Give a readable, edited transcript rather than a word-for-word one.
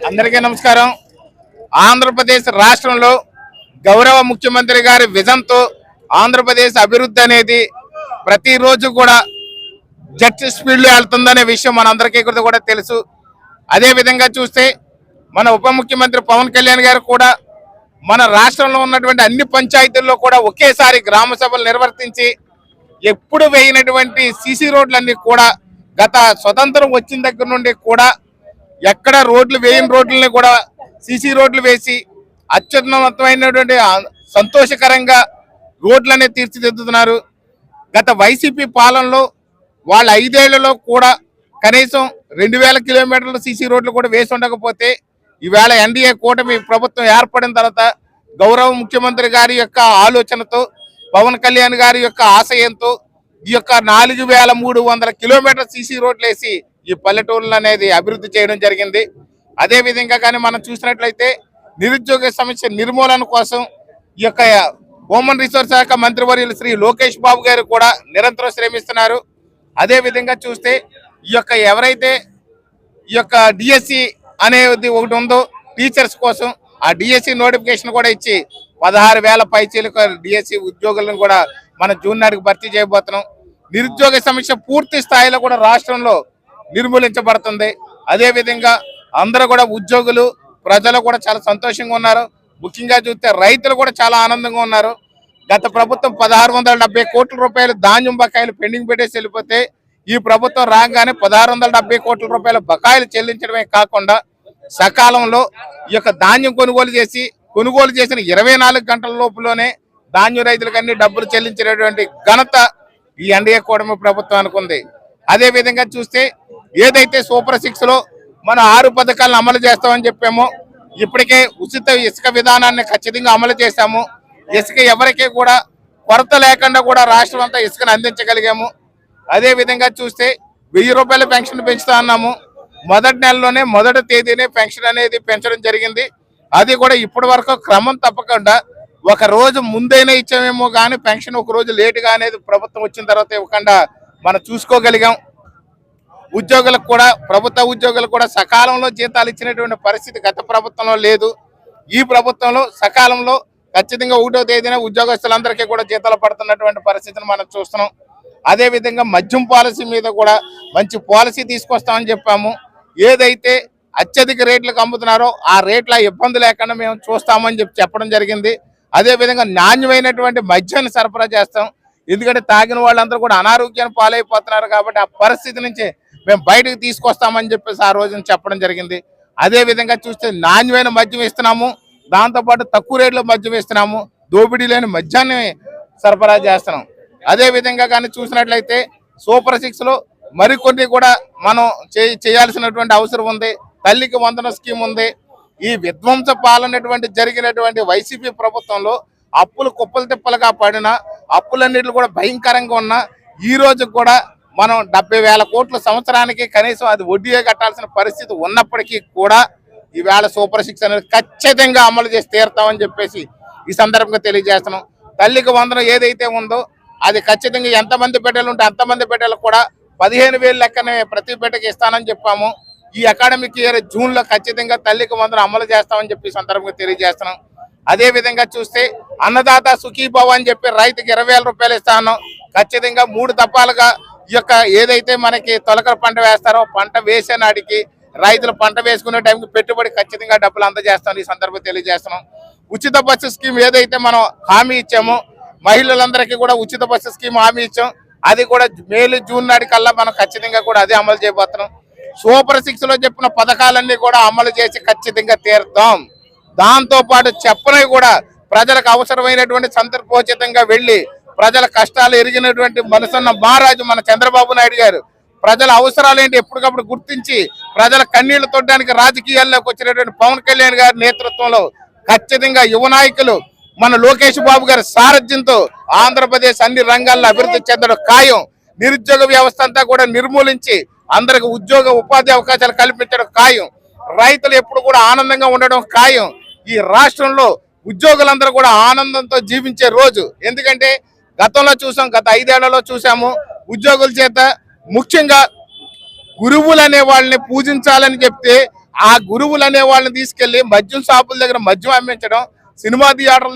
అందరికీ నమస్కారం. ఆంధ్రప్రదేశ్ రాష్ట్రంలో గౌరవ ముఖ్యమంత్రి గారి విజన్తో ఆంధ్రప్రదేశ్ అభివృద్ధి అనేది ప్రతిరోజు కూడా జెట్ స్పీడ్లో వెళ్తుందనే విషయం మనందరికీ కూడా తెలుసు. అదే విధంగా చూస్తే మన ఉప ముఖ్యమంత్రి పవన్ కళ్యాణ్ గారు కూడా మన రాష్ట్రంలో ఉన్నటువంటి అన్ని పంచాయతీల్లో కూడా ఒకేసారి గ్రామ సభలు నిర్వర్తించి ఎప్పుడు వేయనటువంటి సీసీ రోడ్లన్నీ కూడా గత స్వతంత్రం వచ్చిన దగ్గర నుండి కూడా ఎక్కడ రోడ్లు వేయని రోడ్లని కూడా సీసీ రోడ్లు వేసి అత్యున్నతమైనటువంటి సంతోషకరంగా రోడ్లనే తీర్చిదిద్దుతున్నారు. గత వైసీపీ పాలనలో వాళ్ళ 5 ఏళ్లలో కూడా కనీసం 2000 కిలోమీటర్ల సీసీ రోడ్లు కూడా వేసి ఉండకపోతే ఈవేళ ఎన్డీఏ కూటమి ప్రభుత్వం ఏర్పడిన తర్వాత గౌరవ ముఖ్యమంత్రి గారి యొక్క ఆలోచనతో పవన్ కళ్యాణ్ గారి యొక్క ఆశయంతో ఈ యొక్క 4300 కిలోమీటర్ సీసీ రోడ్లు వేసి ఈ పల్లెటూర్లు అనేది అభివృద్ధి చేయడం జరిగింది. అదే విధంగా కానీ మనం చూసినట్లయితే నిరుద్యోగ సమస్య నిర్మూలన కోసం ఈ యొక్క హ్యూమన్ రిసోర్స్ శాఖ మంత్రివర్యులు శ్రీ లోకేష్ బాబు గారు కూడా నిరంతరం శ్రమిస్తున్నారు. అదే విధంగా చూస్తే ఈ యొక్క ఎవరైతే ఈ యొక్క డిఎస్సి అనేది ఒకటి ఉందో టీచర్స్ కోసం ఆ డిఎస్సి నోటిఫికేషన్ కూడా ఇచ్చి 16,000 పైచీలకు డిఎస్సి ఉద్యోగులను కూడా మన జూన్ నాటికి భర్తీ చేయబోతున్నాం. నిరుద్యోగ సమస్య పూర్తి స్థాయిలో కూడా రాష్ట్రంలో నిర్మూలించబడుతుంది. అదే విధంగా అందరూ కూడా ఉద్యోగులు ప్రజలు కూడా చాలా సంతోషంగా ఉన్నారు. ముఖ్యంగా చూస్తే రైతులు కూడా చాలా ఆనందంగా ఉన్నారు. గత ప్రభుత్వం 1670 కోట్ల రూపాయలు ధాన్యం బకాయిలు పెండింగ్ పెట్టేసి వెళ్ళిపోతే ఈ ప్రభుత్వం రాగానే 1670 కోట్ల రూపాయల బకాయిలు చెల్లించడమే కాకుండా సకాలంలో ఈ యొక్క ధాన్యం కొనుగోలు చేసిన 24 గంటల లోపులోనే ధాన్యం రైతులకు అన్ని డబ్బులు చెల్లించినటువంటి ఘనత ఈ ఎన్డీఏ కూటమి ప్రభుత్వానికి ఉంది. అదే విధంగా చూస్తే ఏదైతే సూపర్ 6 లో మనం 6 పథకాలను అమలు చేస్తామని చెప్పామో ఇప్పటికే ఉచిత ఇసుక విధానాన్ని ఖచ్చితంగా అమలు చేశాము. ఇసుక ఎవరికీ కూడా కొరత లేకుండా కూడా రాష్ట్రం అంతా ఇసుకను అందించగలిగాము. అదే విధంగా చూస్తే 1000 రూపాయల పెన్షన్ పెంచుతా అన్నాము. మొదటి నెలలోనే మొదటి తేదీనే పెన్షన్ అనేది పెంచడం జరిగింది. అది కూడా ఇప్పటి వరకు క్రమం తప్పకుండా ఒక రోజు ముందైనా ఇచ్చామేమో కానీ పెన్షన్ ఒక రోజు లేటుగా అనేది ప్రభుత్వం వచ్చిన తర్వాత ఇవ్వకుండా మనం చూసుకోగలిగాం. ఉద్యోగులకు కూడా ప్రభుత్వ ఉద్యోగులకు కూడా సకాలంలో జీతాలు ఇచ్చినటువంటి పరిస్థితి గత ప్రభుత్వంలో లేదు. ఈ ప్రభుత్వంలో సకాలంలో ఖచ్చితంగా 1వ తేదీన ఉద్యోగస్తులందరికీ కూడా జీతాలు పడుతున్నటువంటి పరిస్థితిని మనం చూస్తున్నాం. అదే విధంగా మద్యం పాలసీ మీద కూడా మంచి పాలసీ తీసుకొస్తామని చెప్పాము. ఏదైతే అత్యధిక రేట్లకు అమ్ముతున్నారో ఆ రేట్ల ఇబ్బంది లేకుండా మేము చూస్తామని చెప్పడం జరిగింది. అదే విధంగా నాణ్యమైనటువంటి మద్యాన్ని సరఫరా చేస్తాం. ఎందుకంటే తాగిన వాళ్ళందరూ కూడా అనారోగ్యాన్ని పాలైపోతున్నారు కాబట్టి ఆ పరిస్థితి నుంచి మేము బయటకు తీసుకొస్తామని చెప్పేసి ఆ రోజున చెప్పడం జరిగింది. అదే విధంగా చూస్తే నాణ్యమైన మద్యం ఇస్తున్నాము, దాంతోపాటు తక్కువ రేట్లో మద్యం ఇస్తున్నాము, దోపిడీ లేని మద్యాన్ని సరఫరా చేస్తున్నాం. అదే విధంగా కానీ చూసినట్లయితే సూపర్ 6 లో మరికొన్ని కూడా మనం చేయాల్సినటువంటి అవసరం ఉంది. తల్లికి వందన స్కీమ్ ఉంది. ఈ విధ్వంస పాలనటువంటి జరిగినటువంటి వైసీపీ ప్రభుత్వంలో అప్పులు కుప్పలు తిప్పలుగా పడిన అప్పులన్నింటిలో కూడా భయంకరంగా ఉన్న ఈ రోజు కూడా మనం 70,000 కోట్ల సంవత్సరానికి కనీసం అది వడ్డీయే కట్టాల్సిన పరిస్థితి ఉన్నప్పటికీ కూడా ఈవేళ సూపర్ 6 అనేది ఖచ్చితంగా అమలు చేసి తీరుతామని చెప్పేసి ఈ సందర్భంగా తెలియజేస్తున్నాం. తల్లికి వందనం ఏదైతే ఉందో అది ఖచ్చితంగా ఎంతమంది బిడ్డలు ఉంటే అంతమంది బిడ్డలకు కూడా 15,000 లెక్కనే ప్రతి బిడ్డకి ఇస్తానని చెప్పాము. ఈ అకాడమిక్ ఇయర్ జూన్లో ఖచ్చితంగా తల్లికి వందనం అమలు చేస్తామని చెప్పి సందర్భంగా తెలియజేస్తున్నాం. అదే విధంగా చూస్తే అన్నదాత సుఖీభవ అని చెప్పి రైతుకి 20,000 రూపాయలు ఇస్తాను. ఖచ్చితంగా 3 దఫాలుగా ఈ యొక్క ఏదైతే మనకి తొలకర పంట వేస్తారో పంట వేసే నాటికి రైతులు పంట వేసుకునే టైంకి పెట్టుబడి ఖచ్చితంగా డబ్బులు అందజేస్తాం. ఈ సందర్భంగా తెలియజేస్తున్నాం. ఉచిత బస్సు స్కీమ్ ఏదైతే మనం హామీ ఇచ్చామో మహిళలందరికీ కూడా ఉచిత బస్సు స్కీమ్ హామీ ఇచ్చాం. అది కూడా మే జూన్ నాటికల్లా మనం ఖచ్చితంగా కూడా అదే అమలు చేయబోతున్నాం. సూపర్ 6 లో చెప్పిన పథకాలన్నీ కూడా అమలు చేసి ఖచ్చితంగా తీరుతాం. దాంతోపాటు చెప్పనవి కూడా ప్రజలకు అవసరమైనటువంటి సందర్భోచితంగా వెళ్ళి ప్రజల కష్టాలు ఎరిగినటువంటి మనసున్న మహారాజు మన చంద్రబాబు నాయుడు గారు ప్రజల అవసరాలు ఏంటి ఎప్పటికప్పుడు గుర్తించి ప్రజల కన్నీళ్లు తొట్టడానికి రాజకీయాల్లోకి వచ్చినటువంటి పవన్ కళ్యాణ్ గారి నేతృత్వంలో ఖచ్చితంగా యువ నాయకులు మన లోకేష్ బాబు గారి సారథ్యంతో ఆంధ్రప్రదేశ్ అన్ని రంగాల్లో అభివృద్ధి చెందడం ఖాయం. నిరుద్యోగ వ్యవస్థ అంతా కూడా నిర్మూలించి అందరికి ఉద్యోగ ఉపాధి అవకాశాలు కల్పించడం ఖాయం. రైతులు ఎప్పుడు కూడా ఆనందంగా ఉండడం ఖాయం. ఈ రాష్ట్రంలో ఉద్యోగులందరూ కూడా ఆనందంతో జీవించే రోజు. ఎందుకంటే గతంలో చూసాం, గత 5 ఏళ్లలో చూసాము ఉద్యోగుల చేత ముఖ్యంగా గురువులు అనే వాళ్ళని పూజించాలని చెప్తే ఆ గురువులు అనే వాళ్ళని తీసుకెళ్లి మద్యం షాపుల దగ్గర మద్యం అమ్మించడం, సినిమా థియేటర్ల